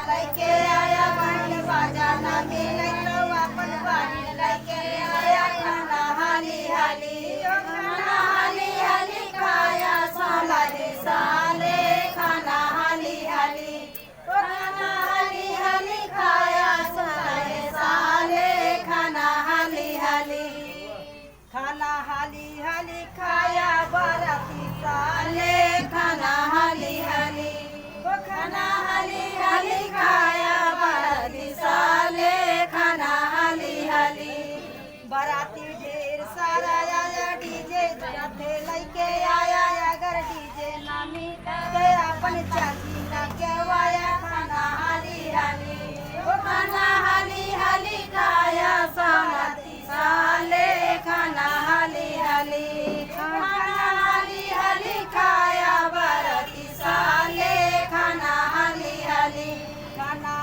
लैके आया बैंड बाजा लगे लइकवा अपन बाड़ी लैके आया खाना हाली हाली खाना हाली हाली खाया साला रे साले खाना हाली हाली खाना हाली हाली खाया साला रे साले खाना हाली हाली खाना हाली हाली खाया बाराती साले खाना हाली हाली खाना हाली हाली खाया बाराती साले खाना हाली हाली बाराती ढेर सारा आया डीजे थे लइके आया अगर डीजे ना मिले अपन चाची ना केवाया खाना हाली हाली खाना हाली हाली खाया बाराती साले खाना हाली हाली खाना हाली हाली खाया बाराती साले खाना हाली हाली खाना